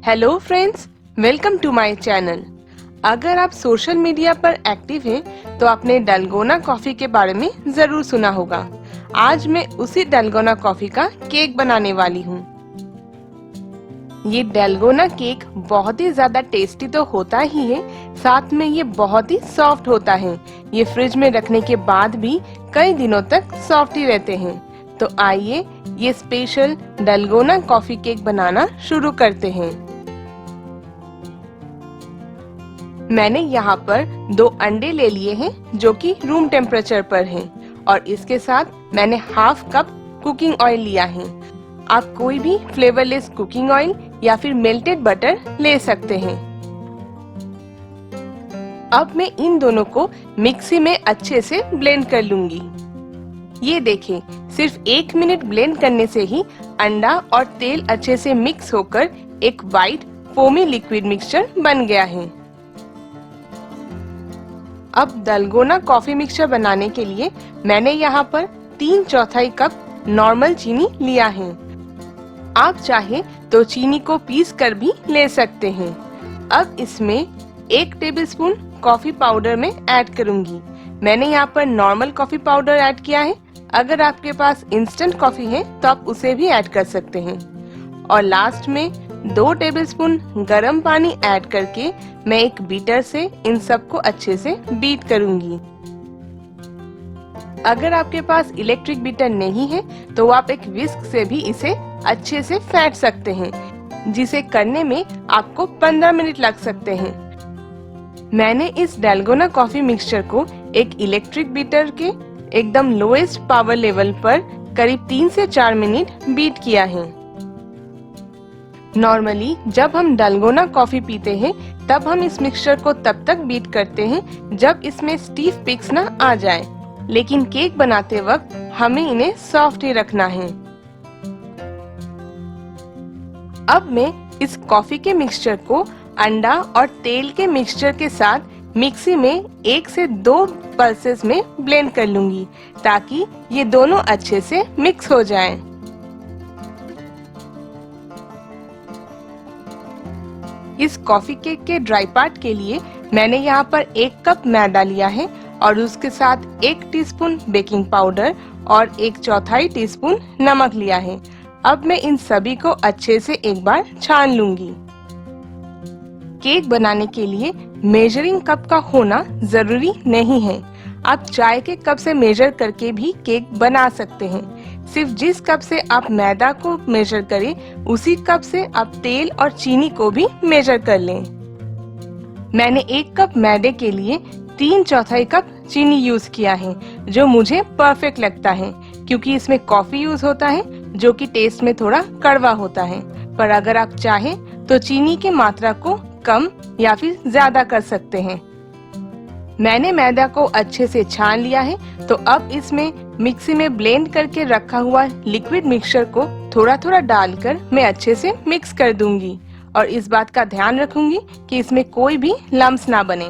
Hello friends, welcome to my channel. अगर आप social media पर एक्टिव हैं तो आपने डलगोना कॉफी के बारे में जरूर सुना होगा। आज मैं उसी डलगोना कॉफी का केक बनाने वाली हूँ। ये डलगोना केक बहुत ही ज्यादा टेस्टी तो होता ही है, साथ में ये बहुत ही सॉफ्ट होता है। ये फ्रिज में रखने के बाद भी कई दिनों तक सॉफ्ट ही रहते हैं। तो आइए ये स्पेशल डलगोना कॉफी केक बनाना शुरू करते हैं। मैंने यहाँ पर 2 अंडे ले लिए हैं जो कि रूम टेम्परेचर पर हैं, और इसके साथ मैंने हाफ कप कुकिंग ऑयल लिया है। आप कोई भी फ्लेवरलेस कुकिंग ऑयल या फिर मेल्टेड बटर ले सकते हैं। अब मैं इन दोनों को मिक्सी में अच्छे से ब्लेंड कर लूंगी। ये देखें, सिर्फ 1 मिनट ब्लेंड करने से ही अंडा और तेल अच्छे से मिक्स होकर एक वाइट फोमी लिक्विड मिक्सचर बन गया है। अब डलगोना कॉफी मिक्सचर बनाने के लिए मैंने यहाँ पर 3/4 कप नॉर्मल चीनी लिया है। आप चाहे तो चीनी को पीस कर भी ले सकते हैं। अब इसमें 1 टेबलस्पून कॉफी पाउडर में ऐड करूंगी। मैंने यहाँ पर नॉर्मल कॉफी पाउडर ऐड किया है। अगर आपके पास इंस्टेंट कॉफी है तो आप उसे भी ऐड कर सकते हैं। और लास्ट में 2 टेबलस्पून गरम पानी ऐड करके मैं एक बीटर से इन सबको अच्छे से बीट करूंगी। अगर आपके पास इलेक्ट्रिक बीटर नहीं है तो आप एक विस्क से भी इसे अच्छे से फेंट सकते हैं, जिसे करने में आपको 15 मिनट लग सकते हैं। मैंने इस डलगोना कॉफी मिक्सचर को एक इलेक्ट्रिक बीटर के एकदम लोएस्ट पावर लेवल पर करीब 3 से 4 मिनट बीट किया है। नॉर्मली जब हम डलगोना कॉफी पीते हैं तब हम इस मिक्सचर को तब तक बीट करते हैं जब इसमें स्टीफ पिक्स ना आ जाए, लेकिन केक बनाते वक्त हमें इन्हें सॉफ्ट ही रखना है। अब मैं इस कॉफी के मिक्सचर को अंडा और तेल के मिक्सचर के साथ मिक्सी में 1 से 2 पल्सेस में ब्लेंड कर लूंगी, ताकि ये दोनों अच्छे से मिक्स हो जाएं। इस कॉफी केक के ड्राई पार्ट के लिए मैंने यहाँ पर 1 कप मैदा लिया है और उसके साथ 1 टीस्पून बेकिंग पाउडर और 1/4 टीस्पून नमक लिया है। अब मैं इन सभी को अच्छे से एक बार छान लूंगी। केक बनाने के लिए मेजरिंग कप का होना जरूरी नहीं है। आप चाय के कप से मेजर करके भी केक बना सकते हैं। सिर्फ जिस कप से आप मैदा को मेजर करें, उसी कप से आप तेल और चीनी को भी मेजर कर लें। मैंने 1 कप मैदे के लिए 3/4 कप चीनी यूज किया है, जो मुझे परफेक्ट लगता है, क्योंकि इसमें कॉफी यूज होता है जो कि टेस्ट में थोड़ा कड़वा होता है। पर अगर आप चाहें तो चीनी की मात्रा को कम या फिर ज्यादा कर सकते हैं। मैंने मैदा को अच्छे से छान लिया है, तो अब इसमें मिक्सी में ब्लेंड करके रखा हुआ लिक्विड मिक्सचर को थोड़ा थोड़ा डालकर मैं अच्छे से मिक्स कर दूंगी, और इस बात का ध्यान रखूंगी कि इसमें कोई भी लम्स ना बने।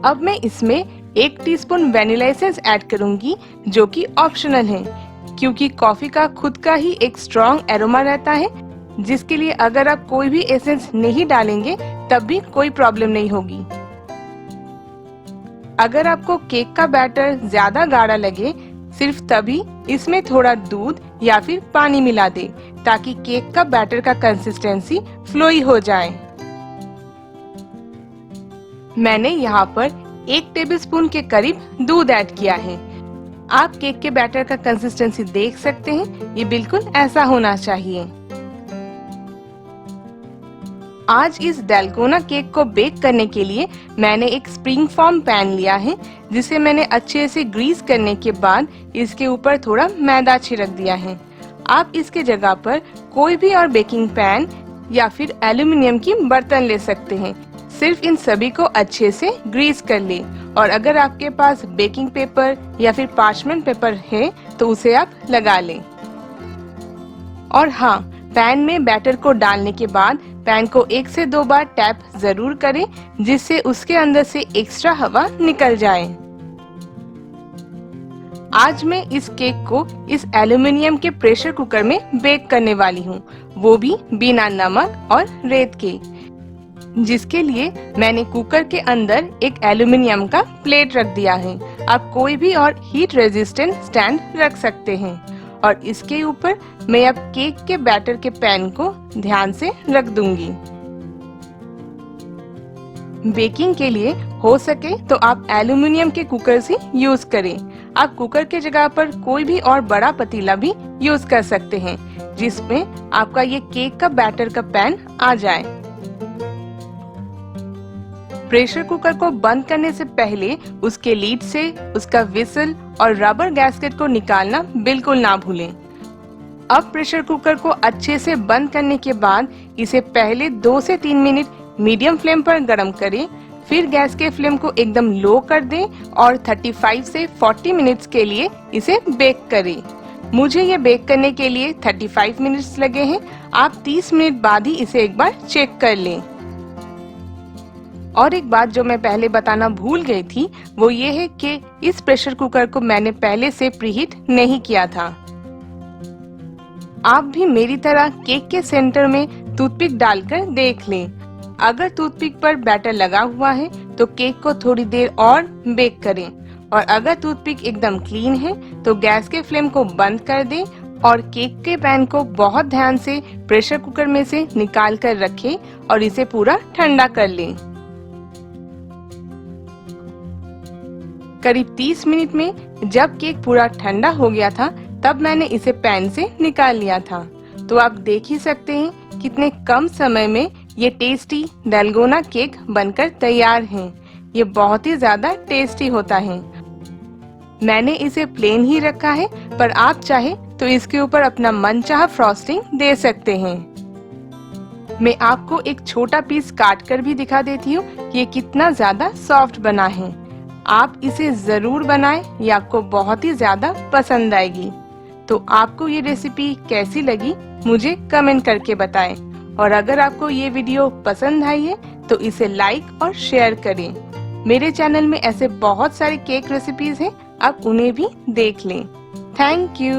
अब मैं इसमें 1 टीस्पून वैनिला एसेंस ऐड करूंगी, जो कि ऑप्शनल है, क्योंकि कॉफी का खुद का ही एक स्ट्रॉन्ग एरोमा रहता है, जिसके लिए अगर आप कोई भी एसेंस नहीं डालेंगे तब भी कोई प्रॉब्लम नहीं होगी। अगर आपको केक का बैटर ज्यादा गाढ़ा लगे, सिर्फ तभी इसमें थोड़ा दूध या फिर पानी मिला दे, ताकि केक का बैटर का कंसिस्टेंसी फ्लोई हो जाए। मैंने यहाँ पर 1 टेबलस्पून के करीब दूध ऐड किया है। आप केक के बैटर का कंसिस्टेंसी देख सकते हैं, ये बिल्कुल ऐसा होना चाहिए। आज इस डलगोना केक को बेक करने के लिए मैंने एक स्प्रिंग फॉर्म पैन लिया है, जिसे मैंने अच्छे से ग्रीस करने के बाद इसके ऊपर थोड़ा मैदा छिड़क दिया है। आप इसके जगह पर कोई भी और बेकिंग पैन या फिर एल्युमिनियम की बर्तन ले सकते हैं। सिर्फ इन सभी को अच्छे से ग्रीस कर ले, और अगर आपके पास बेकिंग पेपर या फिर पार्चमेंट पेपर है तो उसे आप लगा लें। और हाँ, पैन में बैटर को डालने के बाद पैन को 1 से 2 बार टैप जरूर करें, जिससे उसके अंदर से एक्स्ट्रा हवा निकल जाए। आज मैं इस केक को इस एल्युमिनियम के प्रेशर कुकर में बेक करने वाली हूँ, वो भी बिना नमक और रेत के। जिसके लिए मैंने कुकर के अंदर एक एल्युमिनियम का प्लेट रख दिया है। आप कोई भी और हीट रेजिस्टेंट स्टैंड रख सकते हैं और इसके ऊपर मैं अब केक के बैटर के पैन को ध्यान से रख दूंगी। बेकिंग के लिए हो सके तो आप एल्युमिनियम के कुकर से यूज करें। आप कुकर के जगह पर कोई भी और बड़ा पतीला भी यूज कर सकते हैं जिसमें आपका ये केक का बैटर का पैन आ जाए। प्रेशर कुकर को बंद करने से पहले उसके लीड से उसका विसल और रबर गैस्केट को निकालना बिल्कुल ना भूलें। अब प्रेशर कुकर को अच्छे से बंद करने के बाद इसे पहले 2 से 3 मिनट मीडियम फ्लेम पर गरम करें, फिर गैस के फ्लेम को एकदम लो कर दें और 35 से 40 मिनट्स के लिए इसे बेक करें। मुझे ये बेक करने के लिए 35 मिनट्स लगे हैं। आप 30 मिनट बाद ही इसे एक बार चेक कर लें। और एक बात जो मैं पहले बताना भूल गई थी वो ये है कि इस प्रेशर कुकर को मैंने पहले से प्रीहीट नहीं किया था। आप भी मेरी तरह केक के सेंटर में टूथपिक डालकर देख लें। अगर टूथपिक पर बैटर लगा हुआ है तो केक को थोड़ी देर और बेक करें और अगर टूथपिक एकदम क्लीन है तो गैस के फ्लेम को बंद कर दें और केक के पैन को बहुत ध्यान से प्रेशर कुकर में से निकाल कर रखें और इसे पूरा ठंडा कर लें। करीब 30 मिनट में जब केक पूरा ठंडा हो गया था तब मैंने इसे पैन से निकाल लिया था। तो आप देख ही सकते हैं कितने कम समय में ये टेस्टी डालगोना केक बनकर तैयार है। ये बहुत ही ज्यादा टेस्टी होता है। मैंने इसे प्लेन ही रखा है पर आप चाहे तो इसके ऊपर अपना मनचाहा फ्रॉस्टिंग दे सकते हैं। मैं आपको एक छोटा पीस काट कर भी दिखा देती हूँ कि ये कितना ज्यादा सॉफ्ट बना है। आप इसे जरूर बनाएं, ये आपको बहुत ही ज्यादा पसंद आएगी। तो आपको ये रेसिपी कैसी लगी मुझे कमेंट करके बताएं और अगर आपको ये वीडियो पसंद आई है तो इसे लाइक और शेयर करें। मेरे चैनल में ऐसे बहुत सारे केक रेसिपीज हैं, आप उन्हें भी देख लें। Thank you.